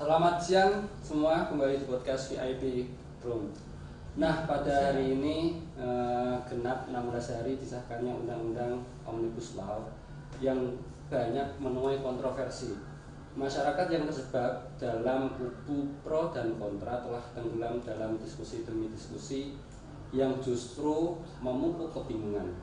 Selamat siang semua, kembali di podcast VIP Room. Nah, pada hari ini genap 16 hari disahkannya Undang-Undang Omnibus Law yang banyak menuai kontroversi. Masyarakat yang terjebak dalam kubu pro dan kontra telah tenggelam dalam diskusi demi diskusi yang justru memupuk kebingungan.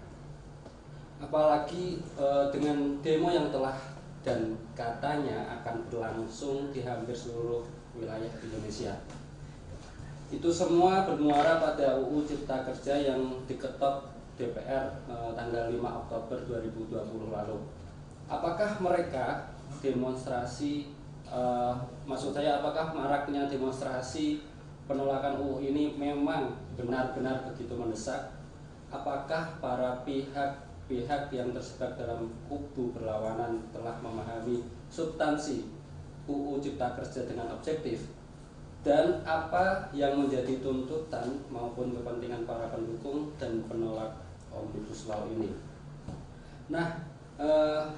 Apalagi dengan demo yang telah dan katanya akan berlangsung di hampir seluruh wilayah di Indonesia. Itu semua bermuara pada UU Cipta Kerja yang diketok DPR tanggal 5 Oktober 2020 lalu. Apakah mereka demonstrasi, maksud saya apakah maraknya demonstrasi penolakan UU ini memang benar-benar begitu mendesak? Apakah para pihak yang terjebak dalam kubu berlawanan telah memahami substansi UU Cipta Kerja dengan objektif, dan apa yang menjadi tuntutan maupun kepentingan para pendukung dan penolak Omnibus Law ini? Nah,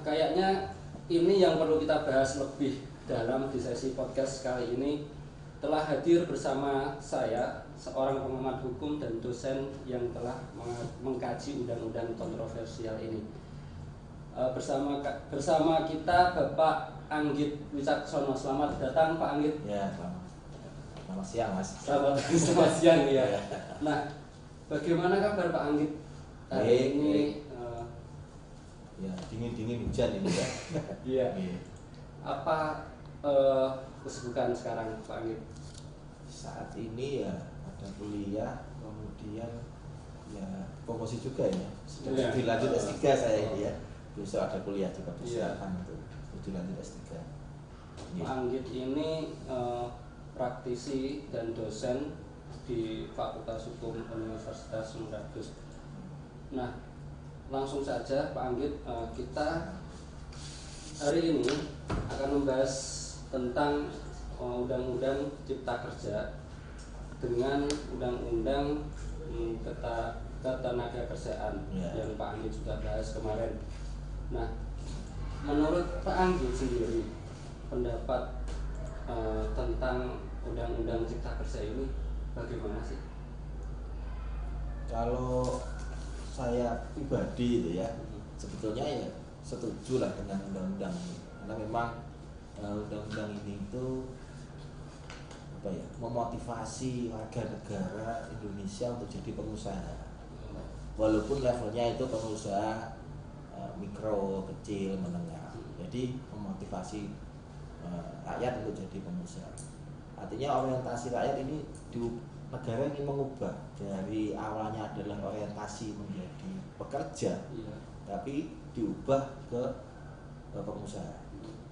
kayaknya ini yang perlu kita bahas lebih dalam di sesi podcast kali ini. Telah hadir bersama saya seorang pengamat hukum dan dosen yang telah mengkaji undang-undang kontroversial ini. Bersama kita Bapak Anggit Wicaksono. Selamat datang Pak Anggit. Ya, selamat siang Mas. Selamat siang ya. Nah, bagaimana kabar Pak Anggit hari ini? Ya, dingin hujan ini ya. Iya. Apa kesibukan sekarang Pak Anggit? Saat ini ya ada kuliah, kemudian ya promosi juga ya. Sudah dilanjut S3 saya ini ya. Besok ada kuliah juga persiapan untuk dilanjut S3. Pak Anggit ini praktisi dan dosen di Fakultas Hukum Universitas Surakarta. Nah, langsung saja Pak Anggit, kita hari ini akan membahas tentang Undang-Undang Cipta Kerja dengan Undang-Undang Ketenagakerjaan yang Pak Anggit sudah bahas kemarin. Nah, menurut Pak Anggit sendiri, pendapat tentang Undang-Undang Cipta Kerja ini bagaimana sih? Kalau saya pribadi itu ya, sebetulnya ya setuju lah dengan undang-undang ini, karena memang undang-undang ini itu memotivasi warga negara Indonesia untuk jadi pengusaha, walaupun levelnya itu pengusaha mikro, kecil, menengah. Jadi memotivasi rakyat untuk jadi pengusaha. Artinya orientasi rakyat ini negara ingin mengubah dari awalnya adalah orientasi menjadi pekerja, tapi diubah ke pengusaha.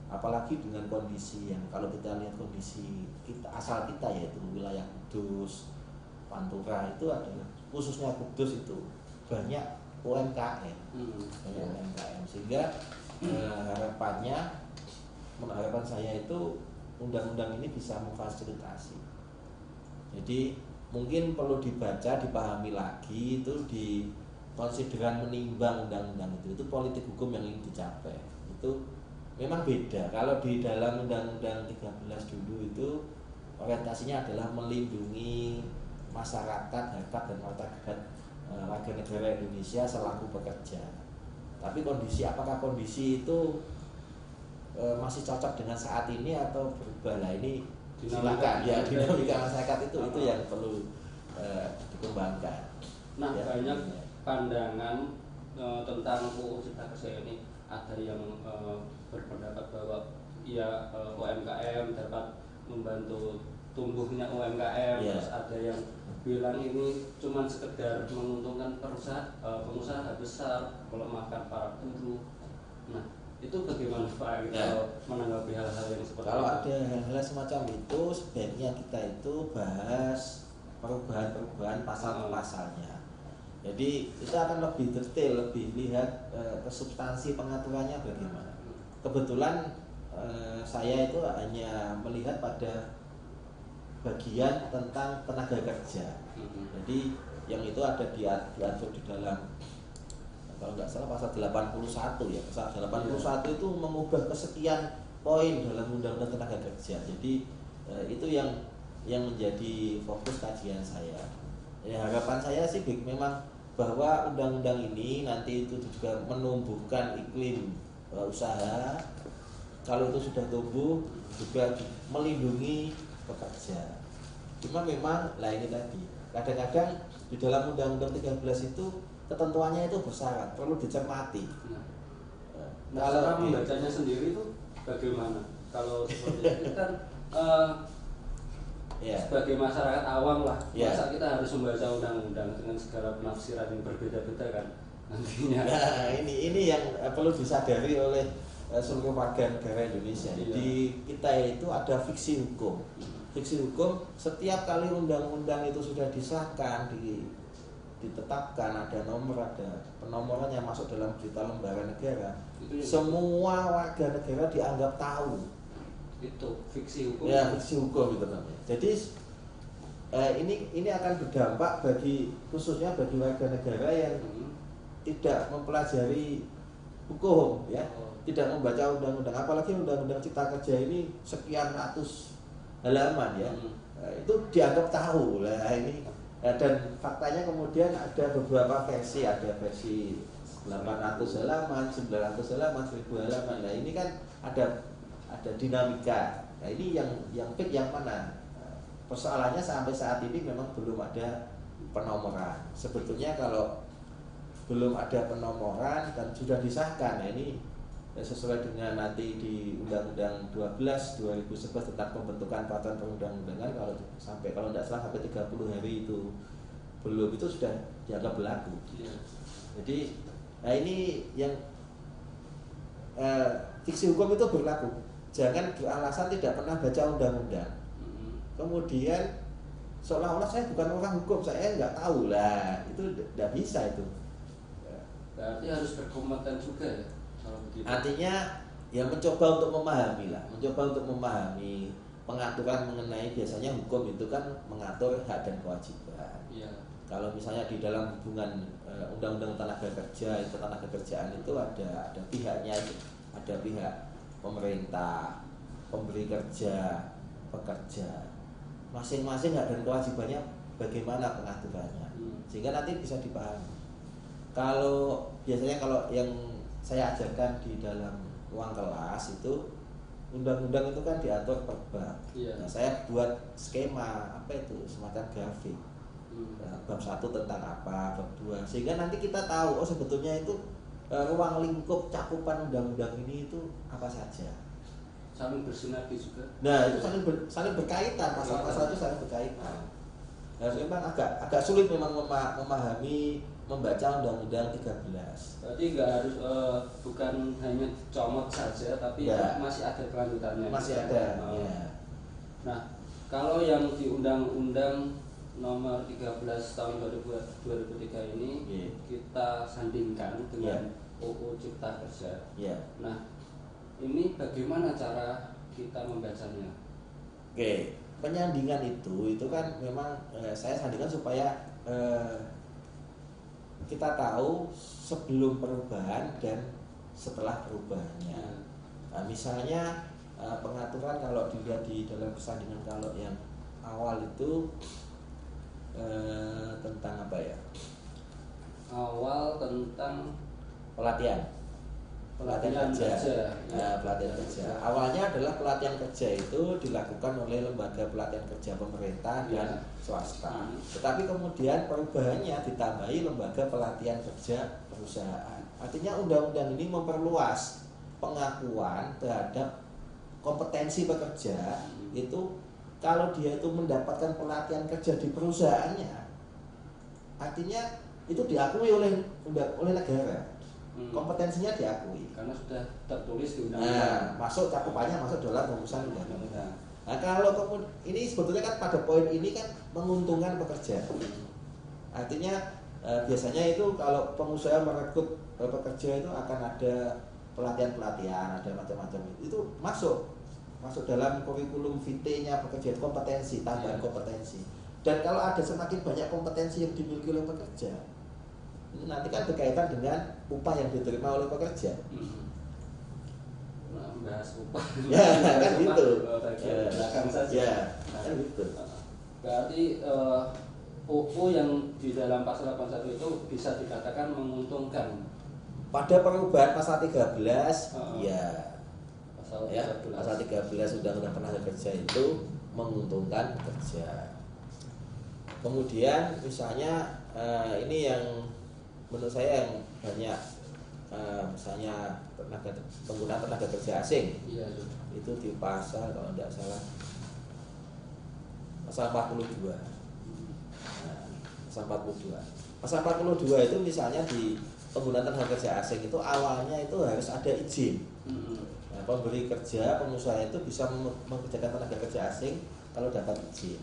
Apalagi dengan kondisi yang kalau kita lihat kondisi kita asal kita, yaitu wilayah Kudus, Pantura, itu adalah khususnya Kudus itu banyak UMKM, sehingga harapan saya itu undang-undang ini bisa memfasilitasi. Jadi mungkin perlu dibaca, dipahami lagi, itu di konsideran menimbang undang-undang itu politik hukum yang ingin dicapai. Itu memang beda. Kalau di dalam Undang-Undang 13 dulu itu orientasinya adalah melindungi masyarakat, harkat dan martabat warga negara Indonesia selaku pekerja. Tapi apakah kondisi itu masih cocok dengan saat ini atau berubah? Lah ini silakan ya, dinamika masyarakat itu yang perlu dikembangkan. Nah, banyak pandangan tentang UU Cipta Kerja ini. Ada yang berpendapat bahwa UMKM dapat membantu tumbuhnya UMKM, terus ada yang bilang ini cuma sekedar menguntungkan pengusaha besar, melemahkan para buruh. Nah, itu bagaimana Pak kalau menanggapi hal-hal yang seperti itu? Kalau ada hal-hal semacam itu, sebaiknya kita itu bahas perubahan pasal pasalnya. Jadi kita akan lebih detail, lebih lihat ke substansi pengaturannya bagaimana. Kebetulan saya itu hanya melihat pada bagian tentang tenaga kerja. Jadi yang itu ada diatur di dalam, kalau nggak salah pasal 81 ya. Pasal 81 itu mengubah kesekian poin dalam Undang-Undang Tenaga Kerja. Jadi Itu yang menjadi fokus kajian saya. Ya, harapan saya sih memang bahwa undang-undang ini nanti itu juga menumbuhkan iklim usaha. Kalau itu sudah tumbuh juga melindungi pekerja. Cuma memang lah ini tadi, kadang-kadang di dalam Undang-Undang 13 itu ketentuannya itu bersyarat, perlu dicermati. Nah, cara membacanya sendiri itu bagaimana? Kalau seperti itu kan sebagai masyarakat awam lah, masa kita harus membaca undang-undang dengan segala penafsiran yang berbeda-beda kan nantinya. Nah, ini yang perlu disadari oleh seluruh warga negara Indonesia. Di kita itu ada fiksi hukum. Fiksi hukum, setiap kali undang-undang itu sudah disahkan, ditetapkan, ada nomor, ada penomorannya masuk dalam berita lembaga negara, semua warga negara dianggap tahu. Itu fiksi hukum. Ya, fiksi hukum itu namanya. Jadi ini akan berdampak khususnya bagi warga negara yang tidak mempelajari hukum, ya, tidak membaca undang-undang, apalagi undang-undang Cipta Kerja ini sekian ratus halaman, ya. Itu dianggap tahu lah ini. Dan faktanya kemudian ada beberapa versi, ada versi 800 halaman, 900 halaman, 1000 halaman. Nah, ini kan ada dinamika. Nah, ini yang peak yang mana? Persoalannya sampai saat ini memang belum ada penomoran. Sebetulnya kalau belum ada penomoran dan sudah disahkan, nah ini sesuai dengan nanti di Undang-Undang 12 2011 tentang pembentukan peraturan perundang-undangan, kalau tidak salah sampai 30 hari itu belum, itu sudah dianggap berlaku. Jadi nah ini yang fiksi hukum itu berlaku. Jangan beralasan tidak pernah baca undang-undang, kemudian seolah-olah saya bukan orang hukum, saya nggak tahu lah, itu tidak bisa itu. Berarti harus berkompeten juga ya. Artinya ya mencoba untuk memahami pengaturan mengenai, biasanya hukum itu kan mengatur hak dan kewajiban. Kalau misalnya di dalam hubungan undang-undang tenaga kerja, itu tenaga kerjaan itu ada pihaknya, ada pihak pemerintah, pemberi kerja, pekerja. Masing-masing hak dan kewajibannya bagaimana pengaturannya, sehingga nanti bisa dipahami. Kalau biasanya kalau yang saya ajarkan di dalam ruang kelas itu, undang-undang itu kan diatur per bab. Nah, saya buat skema apa itu, semacam grafik. Bab 1 tentang apa, bab 2, sehingga nanti kita tahu sebetulnya itu ruang lingkup cakupan undang-undang ini itu apa saja. Saling bersinergi juga. Nah, itu saling berkaitan, pasal-pasal itu saling berkaitan. Nah, memang agak sulit memang memahami membaca Undang-Undang 13. Berarti nggak harus bukan hanya comot saja, tapi ya, masih ada kelanjutannya. Masih ada. Ya. Nah, kalau yang di Undang-Undang Nomor 13 Tahun 2003 ini kita sandingkan dengan UU Cipta Kerja. Nah, ini bagaimana cara kita membacanya? Oke, penyandingan itu kan memang saya sandingkan supaya kita tahu sebelum perubahan dan setelah perubahannya. Nah, misalnya pengaturan kalau dilihat di dalam persandingan, kalau yang awal itu tentang apa ya? Awal tentang pelatihan kerja. Nah, pelatihan kerja. Awalnya adalah pelatihan kerja itu dilakukan oleh lembaga pelatihan kerja pemerintah dan swasta. Tetapi kemudian perubahannya ditambahi lembaga pelatihan kerja perusahaan. Artinya undang-undang ini memperluas pengakuan terhadap kompetensi pekerja. Itu kalau dia itu mendapatkan pelatihan kerja di perusahaannya, artinya itu diakui oleh negara. Kompetensinya diakui karena sudah tertulis di undang-undang. Masuk cakupannya masuk dalam rumusan undang-undang. Nah, kalau ini sebetulnya kan pada poin ini kan menguntungkan pekerja. Artinya biasanya itu kalau pengusaha merekrut pekerja itu akan ada pelatihan-pelatihan, ada macam-macam itu masuk dalam kurikulum vitae-nya pekerja, kompetensi, tambahan kompetensi. Dan kalau ada semakin banyak kompetensi yang dimiliki oleh pekerja, nanti kan berkaitan dengan upah yang diterima oleh pekerja. Nah, bahas upah. Ya, kan gitu. Bagian belakang saja. Ya, kan gitu. Berarti UU yang di dalam pasal 81 itu bisa dikatakan menguntungkan. Pada perubahan pasal 13, ya. Pasal 13. Ya, pasal 13 Undang-Undang Tenaga Kerja itu menguntungkan pekerja. Kemudian misalnya ini yang menurut saya yang banyak misalnya penggunaan tenaga kerja asing. Iya, itu di pasal kalau tidak salah pasal 42. Pasal 42. Pasal 42 itu misalnya di penggunaan tenaga kerja asing itu awalnya itu harus ada izin. Nah, pemberi kerja, pengusaha itu bisa mengerjakan tenaga kerja asing kalau dapat izin.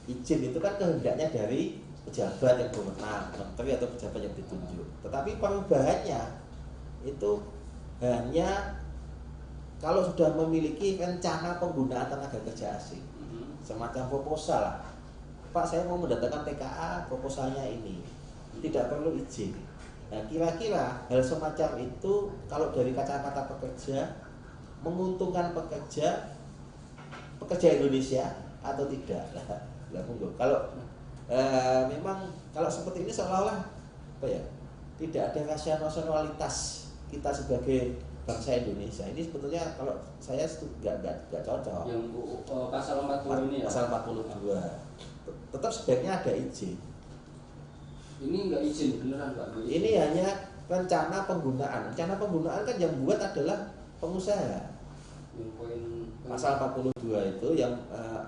Izin itu kan kehendaknya dari pejabat yang berwenang, menteri atau pejabat yang ditunjuk. Tetapi perubahannya itu hanya kalau sudah memiliki rencana penggunaan tenaga kerja asing, semacam proposal lah. Pak, saya mau mendatangkan TKA, proposalnya ini, tidak perlu izin. Nah, kira-kira hal semacam itu kalau dari kacamata pekerja menguntungkan pekerja Indonesia atau tidak? Kalau memang kalau seperti ini seolah-olah apa ya, tidak ada rasionalitas kita sebagai bangsa Indonesia. Ini sebetulnya kalau saya nggak cocok. Yang pasal 40 ini ya. Pasal 42. Tetap sebaiknya ada izin. Ini nggak izin beneran Pak? Ini hanya rencana penggunaan. Rencana penggunaan kan yang buat adalah pengusaha. Yang poin Pasal 42 itu yang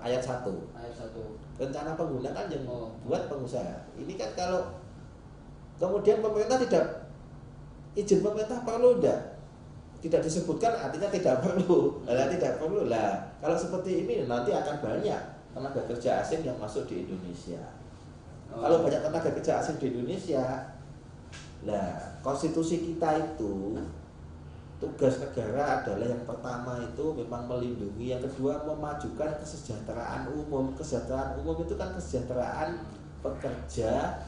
ayat 1. Ayat 1. Rencana penggunaan yang buat pengusaha. Ini kan kalau kemudian pemerintah tidak izin pemerintah perlu enggak? Tidak disebutkan artinya tidak perlu. Tidak perlu lah. Kalau seperti ini nanti akan banyak tenaga kerja asing yang masuk di Indonesia. Kalau banyak tenaga kerja asing di Indonesia, nah konstitusi kita itu tugas negara adalah yang pertama itu memang melindungi, yang kedua memajukan kesejahteraan umum. Kesejahteraan umum itu kan kesejahteraan pekerja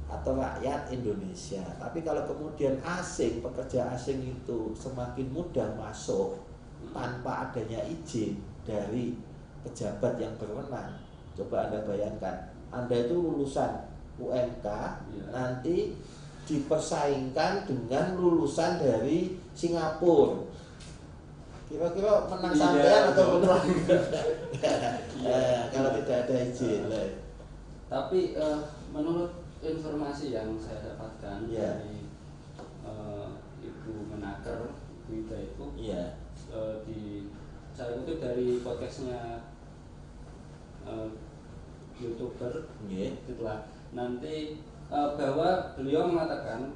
atau rakyat Indonesia. Tapi kalau kemudian pekerja asing itu semakin mudah masuk tanpa adanya izin dari pejabat yang berwenang, coba Anda bayangkan, Anda itu lulusan UMK, nanti dipersaingkan dengan lulusan dari Singapura. Kira-kira menang sampean atau menang? Kalau tidak ada izin. Tapi menurut informasi yang saya dapatkan dari Ibu Menaker, Ibu Ida itu, saya kutip dari podcastnya YouTuber, itulah nanti bahwa beliau mengatakan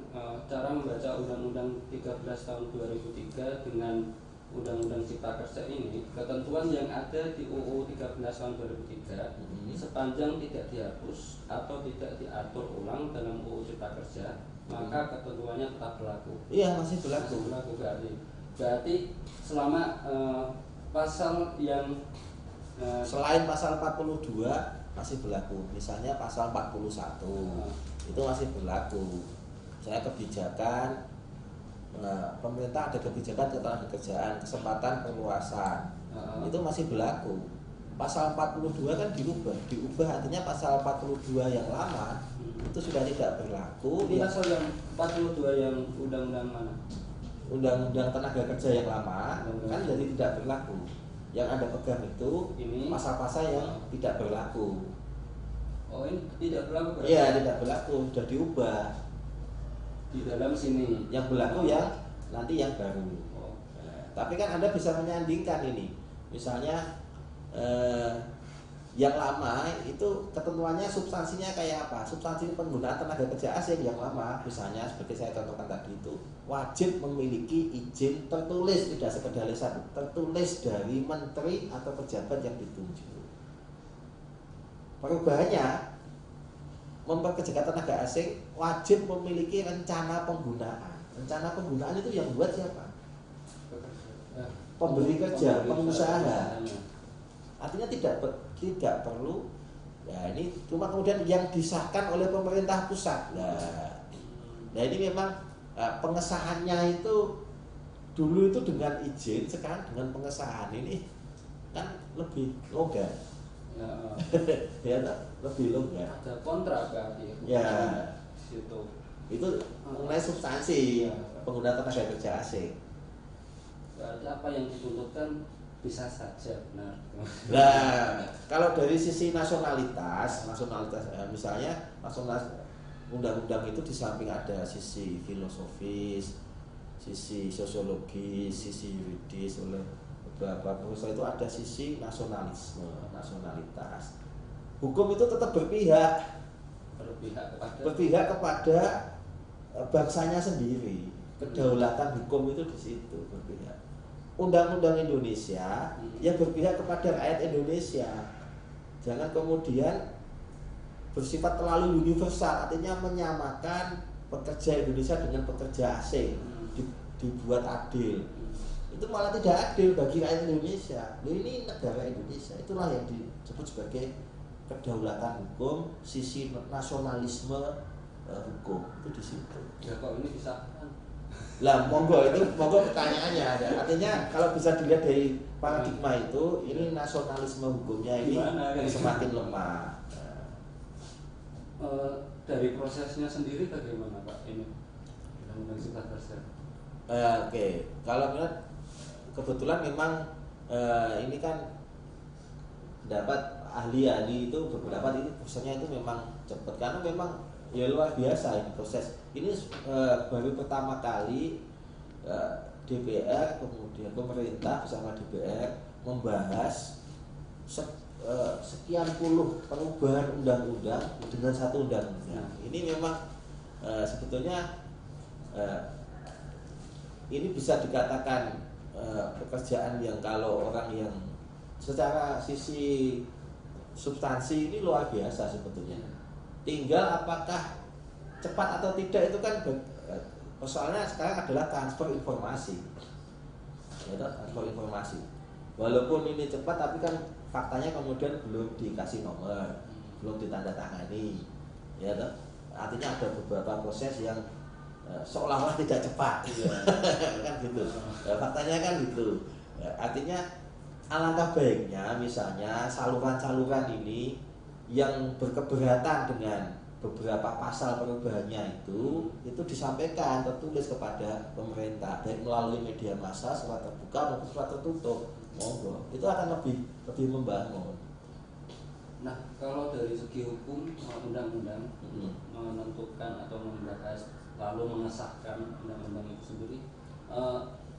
cara membaca Undang-Undang 13 tahun 2003 dengan Undang-Undang Cipta Kerja ini, ketentuan yang ada di UU 13 tahun 2003 sepanjang tidak dihapus atau tidak diatur ulang dalam UU Cipta Kerja, maka ketentuannya tetap berlaku. Iya, masih berlaku. Berarti selama pasal yang selain pasal 42 masih berlaku. Misalnya pasal 41 itu masih berlaku. Saya kebijakan pemerintah ada kebijakan ketenagakerjaan, kesempatan perluasan, itu masih berlaku. Pasal 42 kan diubah artinya pasal 42 yang lama itu sudah tidak berlaku. Ini pasal yang 42 yang undang-undang mana? Undang-undang tenaga kerja yang lama kan jadi tidak berlaku. Yang Anda pegang itu ini pasal-pasal yang tidak berlaku. Oh, ini tidak berlaku? Iya, tidak berlaku, sudah diubah. Di dalam sini yang berlaku yang nanti yang baru. Tapi kan Anda bisa menyandingkan ini. Misalnya yang lama itu ketentuannya substansinya kayak apa? Substansi penggunaan tenaga kerja asing yang lama, misalnya seperti saya contohkan tadi itu, wajib memiliki izin tertulis, tidak sekedar lisan, tertulis dari menteri atau pejabat yang ditunjuk. Perubahannya, memperkerjakan tenaga asing wajib memiliki rencana penggunaan. Rencana penggunaan itu yang buat siapa? Pemberi kerja, pengusaha. Artinya tidak perlu. Ya ini cuma kemudian yang disahkan oleh pemerintah pusat. Nah ini memang pengesahannya itu dulu itu dengan izin, sekarang dengan pengesahan ini kan lebih longgar. Ya, lebih longgar. Ada kontrak berarti. Ya. Situ. Itu mengenai substansi penggunaan tenaga kerja asing. Berarti apa yang dituntutkan bisa saja benar. Nah, kalau dari sisi nasionalitas misalnya undang-undang itu di samping ada sisi filosofis, sisi sosiologis, sisi yuridis, oleh beberapa pengusaha itu ada sisi nasionalitas. Hukum itu tetap berpihak kepada bangsanya sendiri. Kedaulatan hukum itu di situ berpihak. Undang-undang Indonesia yang berpihak kepada rakyat Indonesia. Jangan kemudian bersifat terlalu universal, artinya menyamakan pekerja Indonesia dengan pekerja asing, dibuat adil. Itu malah tidak adil bagi rakyat Indonesia. Ini negara Indonesia, itulah yang disebut sebagai kedaulatan hukum, sisi nasionalisme hukum itu di situ. Ya kok ini disahkan? Lah monggo pertanyaannya ada. Artinya kalau bisa dilihat dari paradigma itu, ini nasionalisme hukumnya ini semakin lemah. Dari prosesnya sendiri bagaimana Pak ini? Undang-undang Cipta Kerja. Oke. Kalau kebetulan memang ini kan dapat ahli itu beberapa ini prosesnya itu memang cepat karena memang ya luar biasa ini proses ini baru pertama kali DPR kemudian pemerintah bersama DPR membahas sekian puluh perubahan undang-undang dengan satu undang-undang. Ini memang sebetulnya ini bisa dikatakan pekerjaan yang kalau orang yang secara sisi substansi ini luar biasa sebetulnya. Tinggal apakah cepat atau tidak itu kan soalnya sekarang adalah transfer informasi. Ya, transfer informasi. Walaupun ini cepat tapi kan faktanya kemudian belum dikasih nomor, belum ditandatangani. Ya, artinya ada beberapa proses yang seolah-olah tidak cepat. Kan gitu. Ya, faktanya kan gitu. Ya, artinya alangkah baiknya misalnya saluran-saluran ini yang berkeberatan dengan beberapa pasal perubahannya itu disampaikan tertulis kepada pemerintah baik melalui media massa, surat terbuka maupun surat tertutup. Monggo, itu akan lebih membangun. Nah, kalau dari segi hukum undang-undang menentukan atau membahas lalu mengesahkan undang-undang itu sendiri,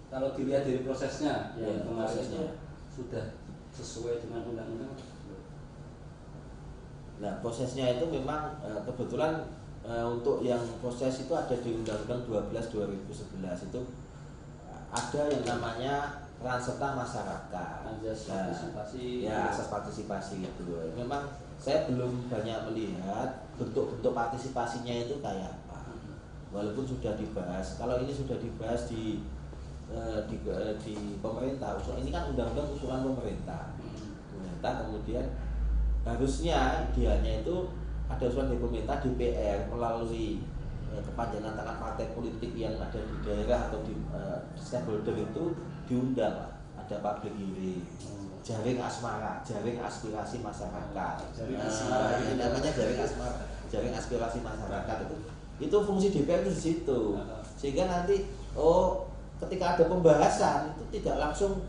kalau dilihat dari prosesnya yang kemarin itu sudah sesuai dengan undang-undang. Nah, prosesnya itu memang kebetulan untuk yang proses itu ada di Undang-Undang 12 2011 itu ada yang namanya peran serta masyarakat, asas partisipasi itu. Memang saya belum banyak melihat bentuk-bentuk partisipasinya itu kayak apa. Walaupun sudah dibahas, kalau ini sudah dibahas di pemerintah, ini kan undang-undang usulan pemerintah. Kemudian harusnya idealnya itu ada usulan dari pemerintah, DPR melalui kepanjangan tangan partai politik yang ada di daerah atau di stakeholder itu diundang lah. Ada public hearing, jaring asmara, jaring aspirasi masyarakat. Ini namanya jaring aspirasi masyarakat itu fungsi DPR itu di situ. Sehingga nanti ketika ada pembahasan itu tidak langsung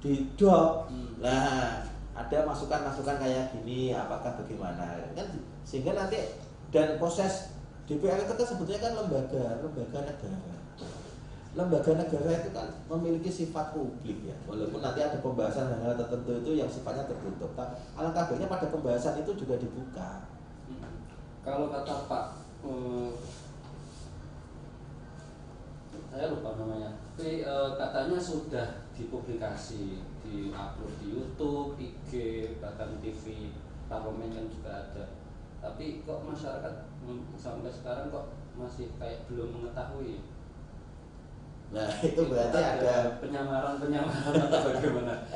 didok. Nah, ada masukan-masukan kayak gini, apakah bagaimana kan, sehingga nanti dan proses DPR itu kan sebetulnya kan lembaga negara. Lembaga negara itu kan memiliki sifat publik ya, walaupun nanti ada pembahasan hal-hal tertentu itu yang sifatnya tertutup. Alangkah baiknya pada pembahasan itu juga dibuka. Kalau kata Pak, saya lupa namanya, tapi katanya sudah dipublikasi, di-upload di YouTube, IG, bahkan TV parlemen kan juga ada. Tapi kok masyarakat sampai sekarang kok masih kayak belum mengetahui? Nah, itu berarti ada penyamaran atau bagaimana?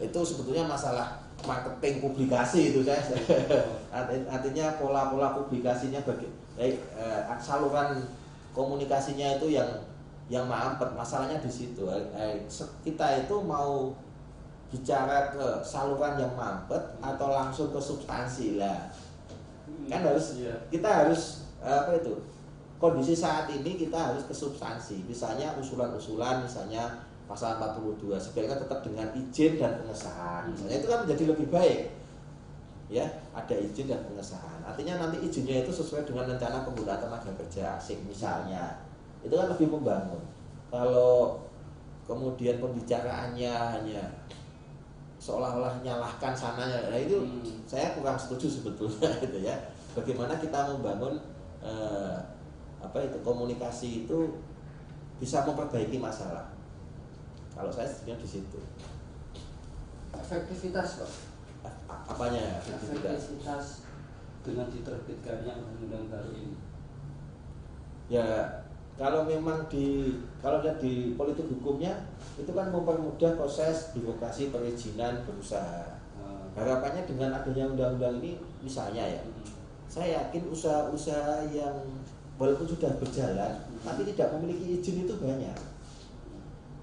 Itu sebetulnya masalah marketing publikasi itu saya. Artinya pola-pola publikasinya saluran komunikasinya itu yang yang mampet, masalahnya di situ. Kita itu mau bicara ke saluran yang mampet atau langsung ke substansi lah. Kan harus kita harus apa itu? Kondisi saat ini kita harus ke substansi. Misalnya usulan-usulan, misalnya pasal 42 sebaiknya tetap dengan izin dan pengesahan. Misalnya itu kan menjadi lebih baik. Ya, ada izin dan pengesahan. Artinya nanti izinnya itu sesuai dengan rencana penggunaan tenaga kerja asing misalnya. Itu kan lebih membangun. Kalau kemudian pembicaraannya hanya seolah-olah nyalahkan sananya, nah itu saya kurang setuju sebetulnya gitu ya. Bagaimana kita membangun komunikasi itu bisa memperbaiki masalah. Kalau saya sebenarnya di situ. Efektivitas Pak. Apanya? Efektivitas dengan diterbitkannya undang-undang baru ini. Ya, kalau memang kalau lihat di politik hukumnya itu kan mempermudah proses birokrasi perizinan berusaha. Harapannya dengan adanya undang-undang ini misalnya ya, saya yakin usaha-usaha yang walaupun sudah berjalan tapi tidak memiliki izin itu banyak.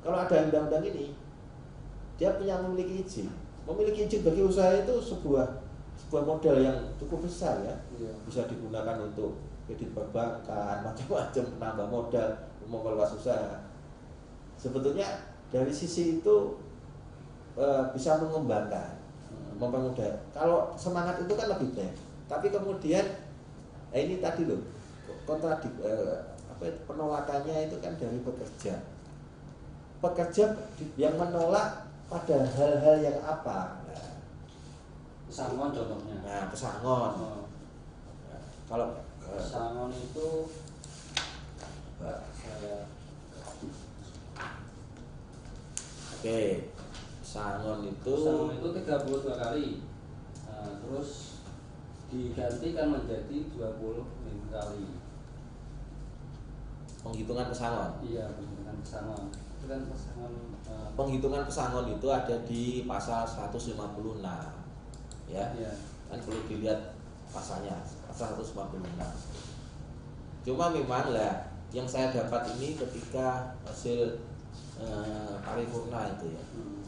Kalau ada undang-undang ini, dia punya memiliki izin. Memiliki izin bagi usaha itu sebuah modal yang cukup besar ya. Bisa digunakan untuk kredit perbankan, macam-macam, menambah modal, memperluas usaha. Sebetulnya dari sisi itu bisa mengembangkan, mempermudah. Kalau semangat itu kan lebih baik. Tapi kemudian ini tadi loh, penolakannya itu kan dari pekerja yang menolak pada hal-hal yang apa? Pesangon contohnya. Nah, pesangon. Kalau pesangon itu pesangon itu 32 kali. Nah, terus digantikan menjadi 25 kali. Penghitungan pesangon. Iya, penghitungan pesangon. Itu kan pesangon. Penghitungan pesangon itu ada di pasal 156. Ya. Kan perlu dilihat pasalnya, pasal 156. Cuma memang lah yang saya dapat ini ketika hasil paripurna itu ya.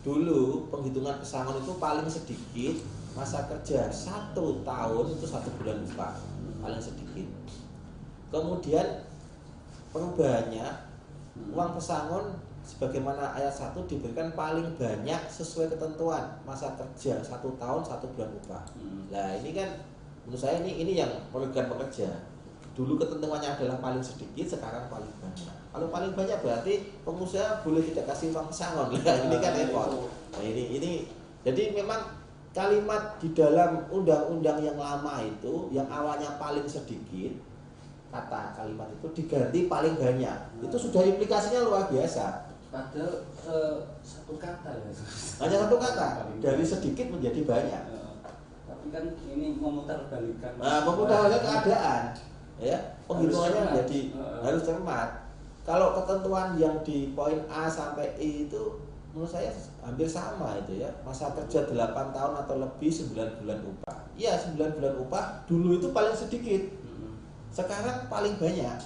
Dulu penghitungan pesangon itu paling sedikit masa kerja 1 tahun itu 1 bulan upah paling sedikit. Kemudian perubahannya uang pesangon sebagaimana ayat 1 diberikan paling banyak sesuai ketentuan masa kerja 1 tahun 1 bulan upah. Nah ini kan menurut saya ini yang merugikan pekerja. Dulu ketentuannya adalah paling sedikit, sekarang paling banyak. Kalau paling banyak berarti pengusaha boleh tidak kasih uang pesangon. Nah, ini kan repot. Nah, ini jadi memang kalimat di dalam undang-undang yang lama itu yang awalnya paling sedikit, kata kalimat itu diganti paling banyak. Itu sudah implikasinya luar biasa. Padahal satu kata ya. Hanya satu kata, dari sedikit menjadi banyak. Tapi kan ini memutarbalikkan. Nah, memutarbalikkan keadaan. Ya, penghitungannya jadi harus cermat. Kalau ketentuan yang di poin A sampai I itu menurut saya hampir sama itu ya. Masa kerja 8 tahun atau lebih 9 bulan upah. Iya, 9 bulan upah dulu itu paling sedikit. Sekarang paling banyak.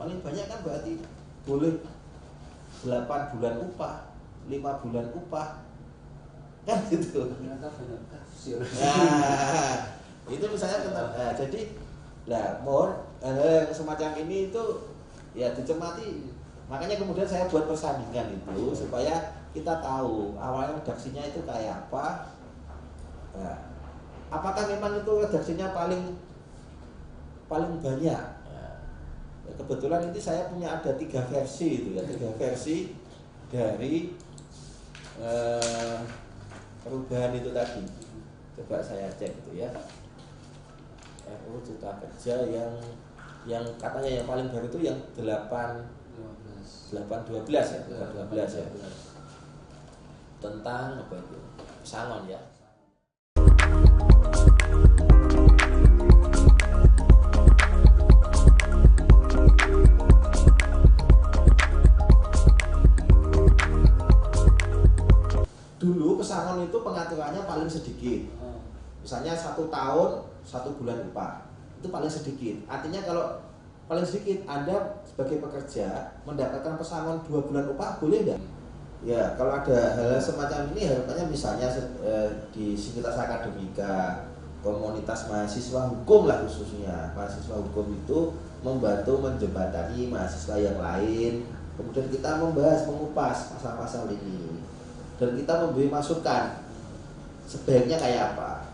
Paling banyak kan berarti boleh 8 bulan upah, 5 bulan upah. Kan gitu. Ternyata banyak tafsir. Nah, itu misalnya jadi mohon semacam ini itu ya dicermati. Makanya kemudian saya buat persandingan itu supaya kita tahu awalnya redaksinya itu kayak apa. Nah, apakah memang itu redaksinya paling banyak? Nah, kebetulan ini saya punya ada 3 versi itu ya, 3 versi dari perubahan itu tadi. Coba saya cek itu ya. RUU Cipta Kerja yang katanya yang paling baru itu yang 812 ya, 812 ya. Tentang apa itu? Pesangon ya. Dulu pesangon itu pengaturannya paling sedikit. Misalnya 1 tahun 1 bulan upah itu paling sedikit. Artinya kalau paling sedikit Anda sebagai pekerja mendapatkan pesangon 2 bulan upah, boleh nggak? Ya, kalau ada hal semacam ini harapannya misalnya di Sivitas Akademika, komunitas mahasiswa hukum lah khususnya, mahasiswa hukum itu membantu menjembatani mahasiswa yang lain, kemudian kita membahas, mengupas pasal-pasal ini, dan kita memberi masukan sebaiknya kayak apa.